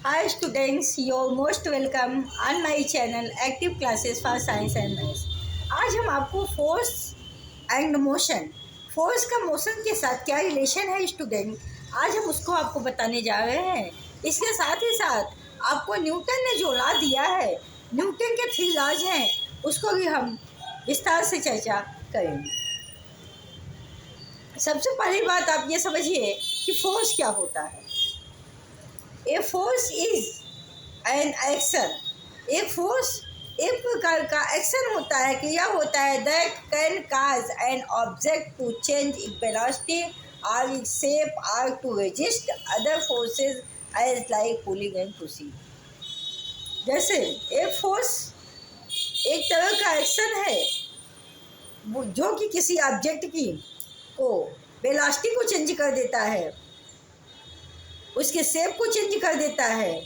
Hi students, you're most welcome on my channel Active Classes for Science and Maths। आज हम आपको force and motion, force का motion के साथ क्या रिलेशन है स्टूडेंट, आज हम उसको आपको बताने जा रहे हैं। इसके साथ ही साथ आपको न्यूटन ने जो लॉ दिया है, न्यूटन के 3 लॉज हैं, उसको भी हम विस्तार से चर्चा करेंगे। सबसे पहली बात आप ये समझिए कि फोर्स क्या होता है। A force is an action. एक फोर्स एक प्रकार का एक्शन होता है, क्रिया होता है that can cause an object to change it velocity और इट शेप और to resist other forces as like pulling and pushing. जैसे एक फोर्स एक तरह का एक्शन है जो कि किसी ऑब्जेक्ट की को वेलोसिटी को चेंज कर देता है, उसके शेप को चेंज कर देता है।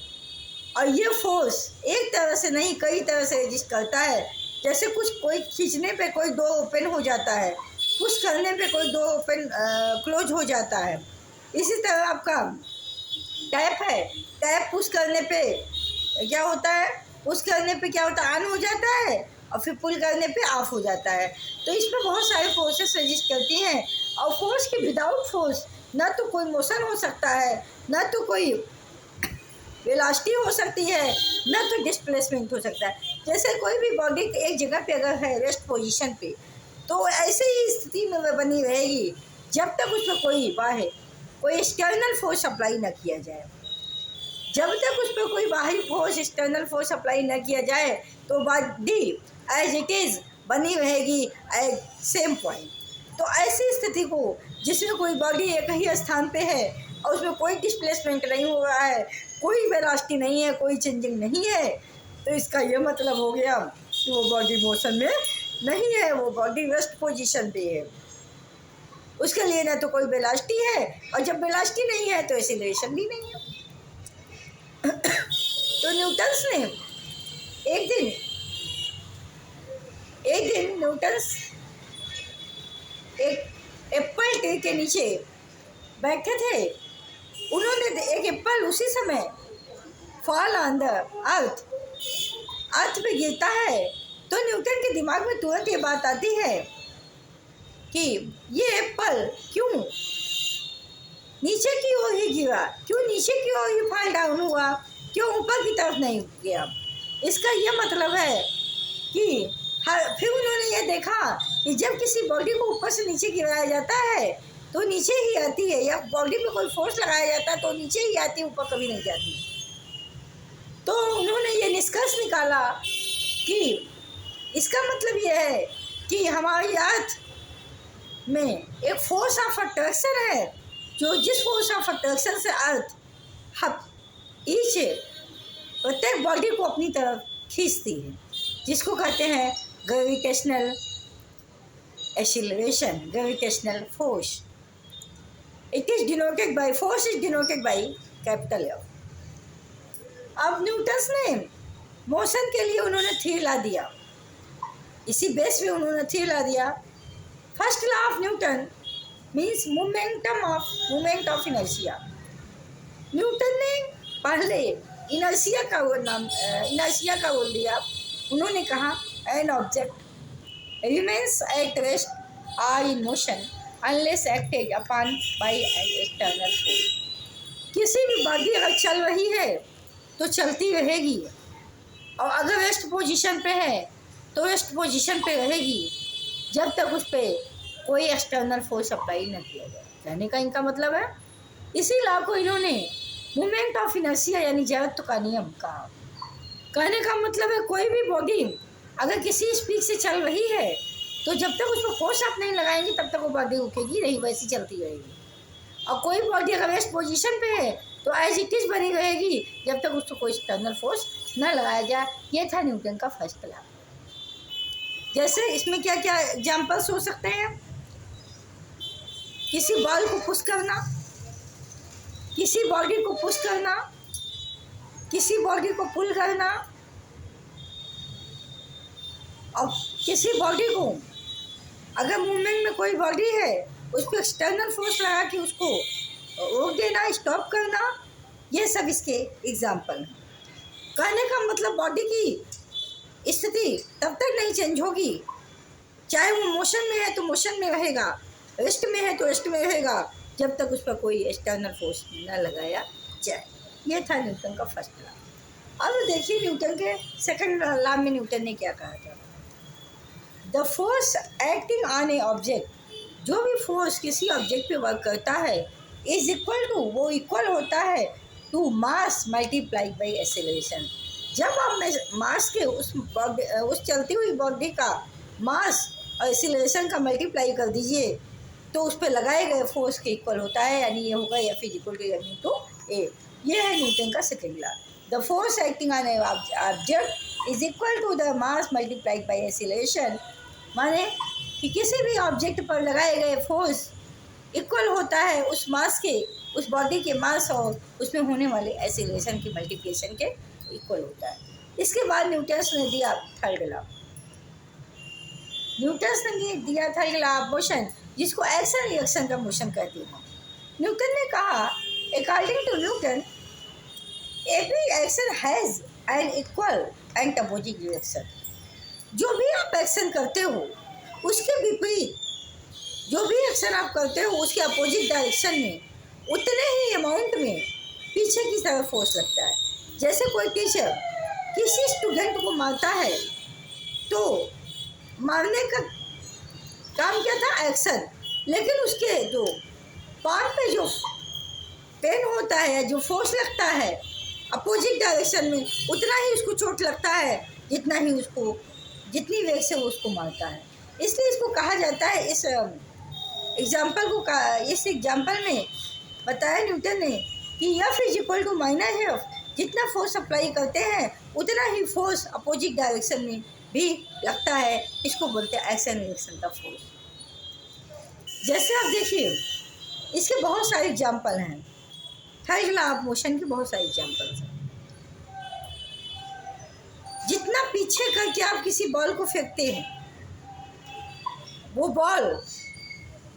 और ये फोर्स एक तरह से नहीं, कई तरह से एग्जिस्ट करता है। जैसे कोई खींचने पे कोई डोर ओपन हो जाता है, पुश करने पे कोई डोर ओपन क्लोज हो जाता है। इसी तरह आपका टैप है, टैप पुश करने पे क्या होता है, पुश करने पे क्या होता है, ऑन हो जाता है और फिर पुल करने पे ऑफ हो जाता है। तो इसमें बहुत सारे फोर्सेस एग्जिस्ट करती हैं। और फोर्स के विदाउट फोर्स ना तो कोई मोशन हो सकता है, ना तो कोई वेलोसिटी हो सकती है, ना तो डिस्प्लेसमेंट हो सकता है। जैसे कोई भी बॉडी एक जगह पे अगर है रेस्ट पोजीशन पे, तो ऐसे ही स्थिति में वह बनी रहेगी जब तक उसमें कोई एक्सटर्नल फोर्स अप्लाई न किया जाए। जब तक उस पर कोई बाहरी फोर्स, एक्सटर्नल फोर्स अप्लाई न किया जाए, तो बॉडी एज इट इज़ बनी रहेगी एज सेम पॉइंट। तो ऐसी स्थिति को जिसमें कोई बॉडी एक ही स्थान पे है और उसमें कोई डिस्प्लेसमेंट नहीं हो रहा है, कोई वेलोसिटी नहीं है, कोई चेंजिंग नहीं है, तो इसका ये मतलब हो गया कि वो बॉडी मोशन में नहीं है, वो बॉडी रेस्ट पोजीशन पे है। उसके लिए ना तो कोई वेलोसिटी है, और जब वेलोसिटी नहीं है तो एक्सीलरेशन भी नहीं है। तो न्यूटन्स ने एक दिन न्यूटन्स एक एप्पल ट्री के नीचे बैठे थे। उन्होंने एक एप्पल उसी समय फॉल ऑन द अर्थ पे गिरता है, तो न्यूटन के दिमाग में तुरंत ये बात आती है कि ये एप्पल क्यों नीचे की ओर ही गिरा, क्यों नीचे की ओर ही फॉल डाउन हुआ, क्यों ऊपर की तरफ नहीं गया। इसका ये मतलब है कि फिर उन्होंने ये देखा कि जब किसी बॉडी को ऊपर से नीचे गिराया जाता है तो नीचे ही आती है, या बॉडी पे कोई फोर्स लगाया जाता है तो नीचे ही आती है, ऊपर कभी नहीं जाती। तो उन्होंने ये निष्कर्ष निकाला कि इसका मतलब ये है कि हमारी अर्थ में एक फोर्स ऑफ अट्रैक्शन है, जो जिस फोर्स ऑफ अट्रैक्शन से अर्थ प्रत्येक बॉडी को अपनी तरफ खींचती है, जिसको कहते हैं gravitational acceleration, gravitational force. It is denoted by, force is denoted by capital F. अब न्यूटन्स ने मोशन के लिए उन्होंने 3 लॉ दिया, इसी बेस पे उन्होंने 3 लॉ दिया। First law of Newton means movement of inertia. Newton ने पहले इनर्शिया का बोल दिया। उन्होंने कहा an object remains at rest or in motion unless acted upon by an external force. किसी भी बॉडी अगर चल रही है तो चलती रहेगी, और अगर रेस्ट पोजीशन पे है तो रेस्ट पोजीशन पे रहेगी जब तक उस पर कोई एक्सटर्नल फोर्स अप्लाई न किया जाए। कहने का इनका मतलब है, इसी लॉ को इन्होंने मूवमेंट ऑफ इनर्शिया यानी जड़त्व का नियम कहा। कहने का मतलब है कोई भी बॉडी अगर किसी स्पीड से चल रही है तो जब तक उस पर फोर्स आप नहीं लगाएंगे तब तक वो बॉडी रुकेगी नहीं, वैसी चलती रहेगी। और कोई बॉडी अगर रेस्ट पोजीशन पे है तो एज इट इज बनी रहेगी जब तक उसको कोई एक्सटर्नल फोर्स न लगाया जाए। ये था न्यूटन का फर्स्ट लॉ। जैसे इसमें क्या क्या एग्जाम्पल्स हो सकते हैं, किसी बॉल को पुश करना, किसी बॉडी को पुश करना, किसी बॉडी को पुल करना, और किसी बॉडी को अगर मूवमेंट में कोई बॉडी है उस पर एक्सटर्नल फोर्स लगा के उसको रोक देना, स्टॉप करना, ये सब इसके एग्जाम्पल हैं। कहने का मतलब बॉडी की स्थिति तब तक नहीं चेंज होगी, चाहे वो मोशन में है तो मोशन में रहेगा, रेस्ट में है तो रेस्ट में रहेगा, जब तक उस पर कोई एक्सटर्नल फोर्स न लगाया जाए। ये था न्यूटन का फर्स्ट लॉ। अब देखिए न्यूटन के सेकंड लॉ में न्यूटन ने क्या कहा था। The force acting on a object, जो भी फोर्स किसी ऑब्जेक्ट पे वर्क करता है, इज इक्वल टू, वो इक्वल होता है to mass multiplied by acceleration. जब आप मास के उस चलती हुई बॉडी का मास और एक्सेलरेशन का मल्टीप्लाई कर दीजिए तो उस पर लगाए गए फोर्स के इक्वल होता है, यानी ये होगा F equal to m into a. ये है न्यूटन का second law. The force acting on a object is equal to the mass multiplied by acceleration, माने कि किसी भी ऑब्जेक्ट पर लगाए गए फोर्स इक्वल होता है उस मास के, उस बॉडी के मास और उसमें होने वाले एक्सेलरेशन के मल्टीप्लिकेशन के इक्वल होता है। इसके बाद न्यूटन ने दिया थर्ड लॉ। न्यूटन ने दिया थर्ड लॉ ऑफ मोशन, जिसको एक्शन रिएक्शन का मोशन कहते हैं। न्यूटन ने कहा, according to Newton, every action has an equal and opposite reaction. जो भी आप एक्शन करते हो उसके विपरीत, जो भी एक्शन आप करते हो उसके अपोजिट डायरेक्शन में उतने ही अमाउंट में पीछे की तरफ फोर्स लगता है। जैसे कोई टीचर किसी स्टूडेंट को मारता है तो मारने का काम क्या था, एक्शन, लेकिन उसके जो पाम पे जो पेन होता है, जो फोर्स लगता है अपोजिट डायरेक्शन में, उतना ही उसको चोट लगता है जितना ही उसको, जितनी वेग से वो उसको मारता है। इसलिए इसको कहा जाता है, इस एग्जाम्पल में बताया न्यूटन ने कि F is equal to minus F। जितना फोर्स अप्लाई करते हैं उतना ही फोर्स अपोजिट डायरेक्शन में भी लगता है। इसको बोलते हैं एक्शन रिएक्शन का फोर्स। जैसे आप देखिए, इसके बहुत सारे एग्जाम्पल हैं। थर्ड लॉ ऑफ मोशन के बहुत सारे एग्जाम्पल्स हैं। जितना पीछे करके आप किसी बॉल को फेंकते हैं, वो बॉल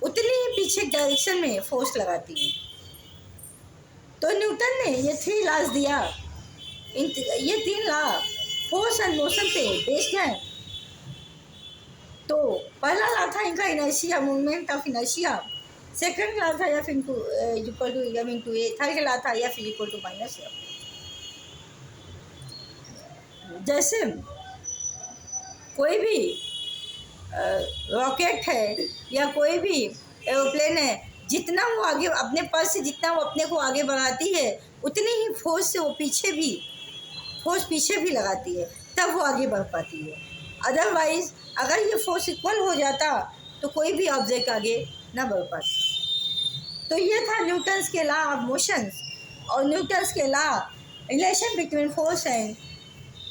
उतनी ही पीछे डायरेक्शन में फोर्स लगाती है। तो न्यूटन ने ये 3 लॉज दिया। ये 3 लॉ फोर्स एंड मोशन पे बेस्ड है। तो पहला लॉ था इनका inertia, movement of inertia. Second law था F equal to m into a. Third law था F equal to minus F। जैसे कोई भी रॉकेट है या कोई भी एरोप्लेन है, जितना वो आगे अपने पर से, जितना वो अपने को आगे बढ़ाती है, उतनी ही फोर्स से वो पीछे भी लगाती है, तब वो आगे बढ़ पाती है। अदरवाइज अगर ये फोर्स इक्वल हो जाता तो कोई भी ऑब्जेक्ट आगे ना बढ़ पाता। तो ये था न्यूटन्स के लॉ ऑफ मोशन और न्यूटन्स के law relation between force and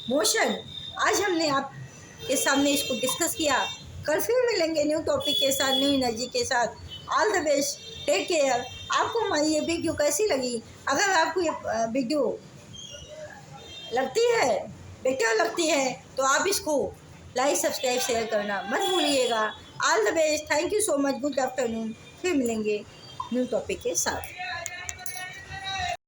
motion. आज हमने आपके सामने इसको डिस्कस किया। कल फिर मिलेंगे न्यू टॉपिक के साथ, न्यू एनर्जी के साथ। All the best, take care. आपको हमारी ये वीडियो कैसी लगी? अगर आपको ये वीडियो बेटर लगती है तो आप इसको लाइक, सब्सक्राइब, शेयर करना मत भूलिएगा। All the best, thank you so much, good afternoon. फिर मिलेंगे न्यू टॉपिक के साथ।